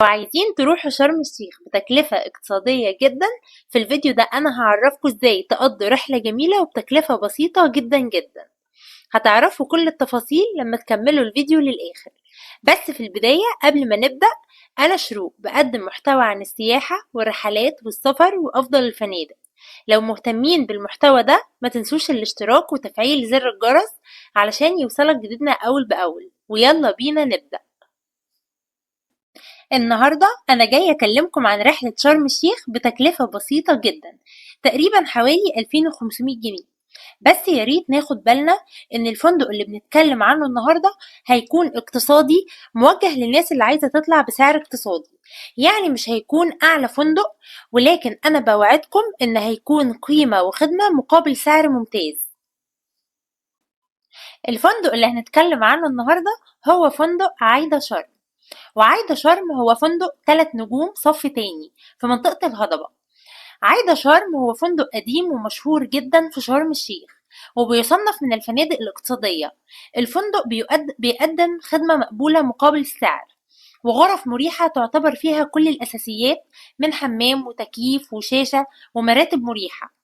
وعايزين تروحوا شرم الشيخ بتكلفة اقتصادية جدا. في الفيديو ده أنا هعرفكم ازاي تقضوا رحلة جميلة وبتكلفة بسيطة جدا جدا. هتعرفوا كل التفاصيل لما تكملوا الفيديو للآخر. بس في البداية قبل ما نبدأ، أنا شروق بقدم محتوى عن السياحة والرحلات والسفر وأفضل الفنادق. لو مهتمين بالمحتوى ده ما تنسوش الاشتراك وتفعيل زر الجرس علشان يوصلك جديدنا أول بأول. ويلا بينا نبدأ. النهاردة أنا جاي أكلمكم عن رحلة شرم الشيخ بتكلفة بسيطة جدا، تقريبا حوالي 2500 جنيه. بس ياريت ناخد بالنا إن الفندق اللي بنتكلم عنه النهاردة هيكون اقتصادي، موجه للناس اللي عايزة تطلع بسعر اقتصادي. يعني مش هيكون أعلى فندق، ولكن أنا بوعدكم إن هيكون قيمة وخدمة مقابل سعر ممتاز. الفندق اللي هنتكلم عنه النهاردة هو فندق عايدة شرم. وعايدة شرم هو فندق 3 نجوم صف تاني في منطقة الهضبة. عايدة شرم هو فندق قديم ومشهور جدا في شرم الشيخ، وبيصنف من الفنادق الاقتصادية. الفندق بيقدم خدمة مقبولة مقابل السعر، وغرف مريحة تعتبر فيها كل الأساسيات من حمام وتكييف وشاشة ومراتب مريحة.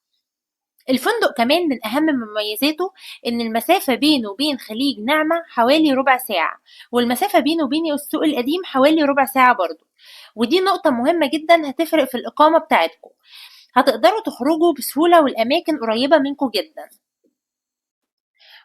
الفندق كمان من أهم مميزاته إن المسافة بينه وبين خليج نعمة حوالي ربع ساعة، والمسافة بينه وبين السوق القديم حوالي ربع ساعة برضو. ودي نقطة مهمة جدا هتفرق في الإقامة بتاعتكم. هتقدروا تخرجوا بسهولة والأماكن قريبة منكم جدا.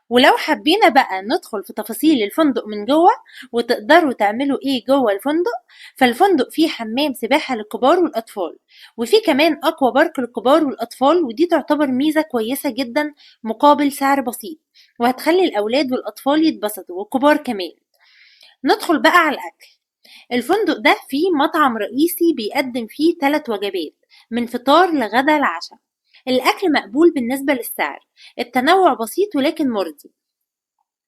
ولو حبينا بقى ندخل في تفاصيل الفندق من جوه وتقدروا تعملوا ايه جوه الفندق، فالفندق فيه حمام سباحة للكبار والأطفال، وفيه كمان أكوا بارك للكبار والأطفال، ودي تعتبر ميزة كويسة جدا مقابل سعر بسيط، وهتخلي الأولاد والأطفال يتبسطوا والكبار كمان. ندخل بقى على الأكل. الفندق ده فيه مطعم رئيسي بيقدم فيه 3 وجبات من فطار لغدا لعشاء. الأكل مقبول بالنسبة للسعر، التنوع بسيط ولكن مرضي.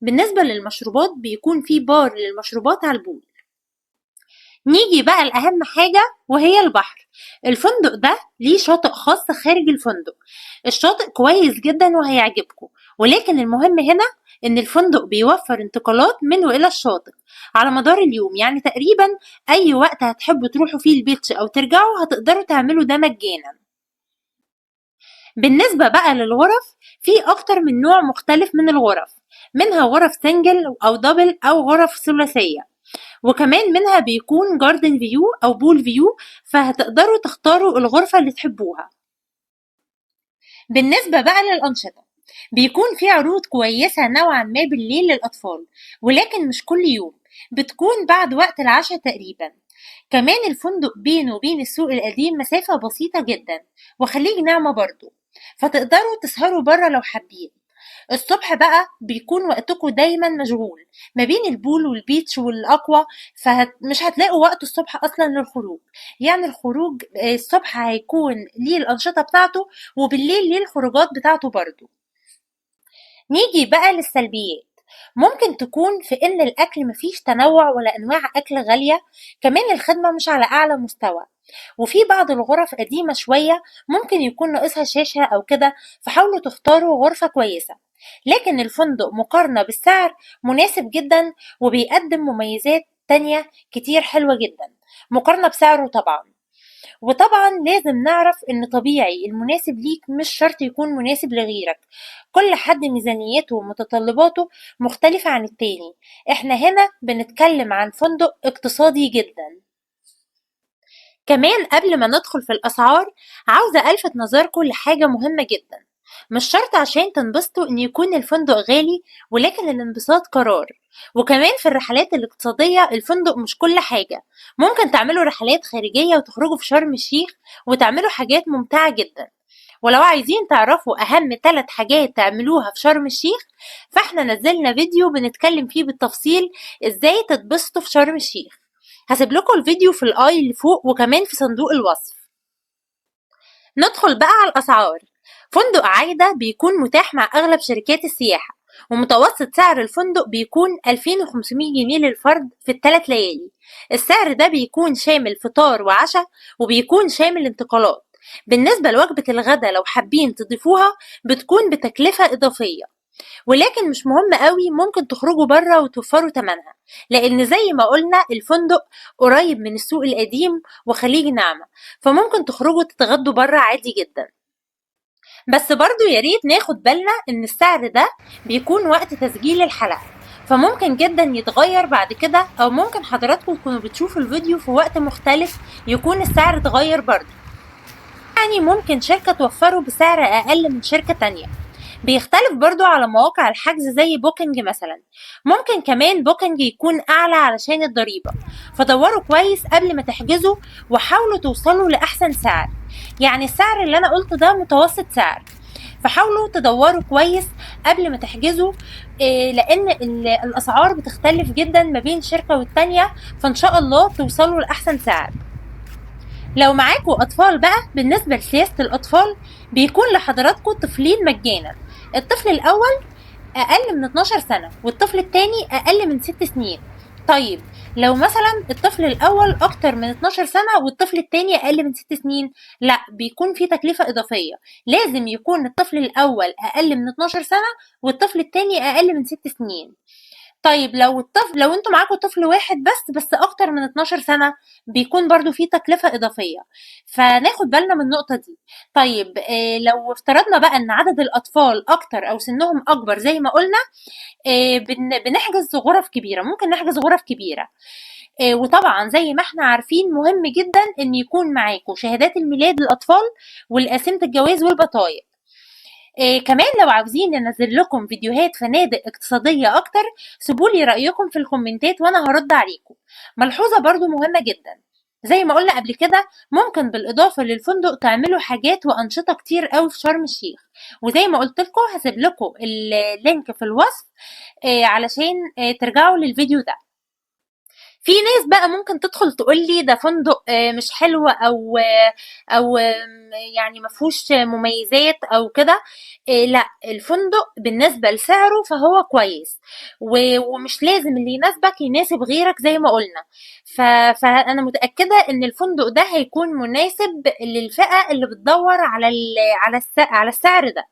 بالنسبة للمشروبات بيكون في بار للمشروبات على البول. نيجي بقى لأهم حاجة وهي البحر. الفندق ده ليه شاطئ خاص خارج الفندق. الشاطئ كويس جدا وهيعجبكم، ولكن المهم هنا إن الفندق بيوفر انتقالات من وإلى الشاطئ على مدار اليوم. يعني تقريبا أي وقت هتحبوا تروحوا فيه البيتش أو ترجعوا هتقدروا تعملوا ده مجانا. بالنسبة بقى للغرف، في أكتر من نوع مختلف من الغرف، منها غرف سنجل أو دبل أو غرف ثلاثية، وكمان منها بيكون جاردن فيو أو بول فيو، فهتقدروا تختاروا الغرفة اللي تحبوها. بالنسبة بقى للأنشطة، بيكون في عروض كويسة نوعا ما بالليل للأطفال، ولكن مش كل يوم، بتكون بعد وقت العشاء تقريبا. كمان الفندق بينه وبين السوق القديم مسافة بسيطة جدا، وخليج نعمة برضو، فتقدروا تسهروا برا لو حابين. الصبح بقى بيكون وقتكم دايما مشغول ما بين البول والبيتش والأقوى، فمش هتلاقوا وقت الصبح أصلا للخروج. يعني الخروج الصبح هيكون ليه الأنشطة بتاعته، وبالليل ليه الخروجات بتاعته برضو. نيجي بقى للسلبيات. ممكن تكون في إن الأكل مفيش تنوع ولا أنواع أكل غالية، كمان الخدمة مش على أعلى مستوى، وفي بعض الغرف قديمة شوية ممكن يكون ناقصها شاشة أو كده، فحاولوا تختاروا غرفة كويسة. لكن الفندق مقارنة بالسعر مناسب جدا، وبيقدم مميزات تانية كتير حلوة جدا مقارنة بسعره طبعا. وطبعا لازم نعرف ان طبيعي المناسب ليك مش شرط يكون مناسب لغيرك. كل حد ميزانيته ومتطلباته مختلفة عن التاني. احنا هنا بنتكلم عن فندق اقتصادي جدا. كمان قبل ما ندخل في الأسعار، عاوزة ألفت نظركم لحاجة مهمة جدا. مش شرط عشان تنبسطوا إن يكون الفندق غالي، ولكن الانبساط قرار. وكمان في الرحلات الاقتصادية الفندق مش كل حاجة. ممكن تعملوا رحلات خارجية وتخرجوا في شرم الشيخ وتعملوا حاجات ممتعة جدا. ولو عايزين تعرفوا أهم 3 حاجات تعملوها في شرم الشيخ، فاحنا نزلنا فيديو بنتكلم فيه بالتفصيل ازاي تتبسطوا في شرم الشيخ. هسيب لكم الفيديو في الآي اللي فوق وكمان في صندوق الوصف. ندخل بقى على الأسعار. فندق عايدة بيكون متاح مع أغلب شركات السياحة، ومتوسط سعر الفندق بيكون 2500 جنيه للفرد في ال3 ليالي. السعر ده بيكون شامل فطار وعشاء، وبيكون شامل انتقالات. بالنسبة لوجبة الغداء لو حابين تضيفوها بتكون بتكلفة إضافية. ولكن مش مهم قوي، ممكن تخرجوا بره وتوفروا تمنها، لان زي ما قلنا الفندق قريب من السوق القديم وخليج نعمة، فممكن تخرجوا تتغدوا بره عادي جدا. بس برضو يا ريت ناخد بالنا ان السعر ده بيكون وقت تسجيل الحلقة، فممكن جدا يتغير بعد كده، او ممكن حضراتكم تكونوا بتشوفوا الفيديو في وقت مختلف يكون السعر اتغير برضو. يعني ممكن شركة توفره بسعر اقل من شركة تانية. بيختلف برضو على مواقع الحجز زي بوكينج مثلا. ممكن كمان بوكينج يكون اعلى علشان الضريبة، فدوروا كويس قبل ما تحجزوا وحاولوا توصلوا لأحسن سعر. يعني السعر اللي انا قلته ده متوسط سعر، فحاولوا تدوروا كويس قبل ما تحجزوا، لان الاسعار بتختلف جدا ما بين شركة والتانية، فان شاء الله توصلوا لأحسن سعر. لو معاكوا أطفال بقى، بالنسبة لسياسة الأطفال بيكون لحضراتكم طفلين مجانا. الطفل الأول أقل من 12 سنة والطفل التاني أقل من 6 سنين. طيب لو مثلا الطفل الأول أكتر من 12 سنة والطفل التاني أقل من 6 سنين، لا بيكون في تكلفة إضافية. لازم يكون الطفل الأول أقل من 12 سنة والطفل التاني أقل من 6 سنين. طيب لو انتوا معاكم طفل واحد بس اكتر من 12 سنة، بيكون برضو في تكلفة اضافية، فناخد بالنا من النقطة دي. طيب لو افترضنا بقى ان عدد الاطفال اكتر او سنهم اكبر زي ما قلنا، بنحجز غرف كبيرة، ممكن نحجز غرف كبيرة. وطبعا زي ما احنا عارفين مهم جدا ان يكون معاكم شهادات الميلاد للاطفال والقسيمة الجواز والبطايق. كمان لو عاوزين ننزل لكم فيديوهات فنادق اقتصادية أكتر، سيبولي رأيكم في الكومنتات وأنا هرد عليكم. ملحوظة برضو مهمة جدا، زي ما قلنا قبل كده ممكن بالإضافة للفندق تعملوا حاجات وأنشطة كتير قوي في شرم الشيخ، وزي ما قلت لكم هسيب لكم اللينك في الوصف علشان ترجعوا للفيديو ده. في ناس بقى ممكن تدخل تقول لي ده فندق مش حلو او يعني ما فيهوش مميزات او كده. لا، الفندق بالنسبه لسعره فهو كويس، ومش لازم اللي يناسبك يناسب غيرك زي ما قلنا. فانا متاكده ان الفندق ده هيكون مناسب للفئه اللي بتدور على السعر ده.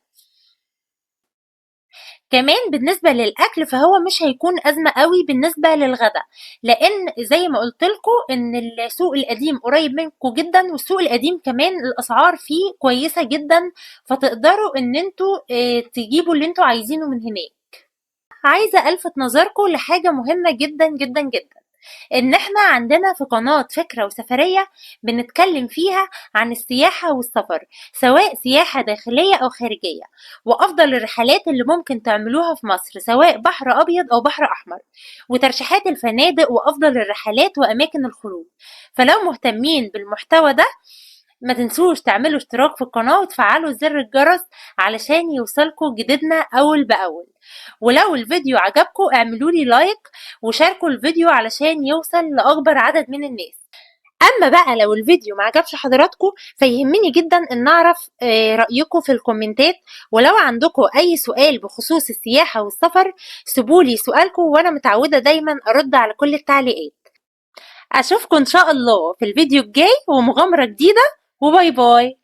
كمان بالنسبة للأكل فهو مش هيكون أزمة قوي بالنسبة للغدا، لأن زي ما قلت لكم إن السوق القديم قريب منكم جدا، والسوق القديم كمان الأسعار فيه كويسة جدا، فتقدروا إن انتوا تجيبوا اللي انتوا عايزينه من هناك. عايزة ألفت نظركم لحاجة مهمة جدا جدا جدا، إن إحنا عندنا في قناة فكرة وسفرية بنتكلم فيها عن السياحة والسفر، سواء سياحة داخلية أو خارجية، وأفضل الرحلات اللي ممكن تعملوها في مصر سواء بحر أبيض أو بحر أحمر، وترشيحات الفنادق وأفضل الرحلات وأماكن الخروج. فلو مهتمين بالمحتوى ده ما تنسوش تعملوا اشتراك في القناة وتفعلوا زر الجرس علشان يوصلكوا جديدنا أول بأول. ولو الفيديو عجبكم اعملولي لايك وشاركوا الفيديو علشان يوصل لأكبر عدد من الناس. أما بقى لو الفيديو ما عجبش حضراتكم فيهمني جدا إن أعرف رأيكم في الكومنتات، ولو عندكم أي سؤال بخصوص السياحة والسفر سيبولي سؤالكم، وأنا متعودة دايما أرد على كل التعليقات. أشوفكم إن شاء الله في الفيديو الجاي ومغامرة جديدة، وباي باي.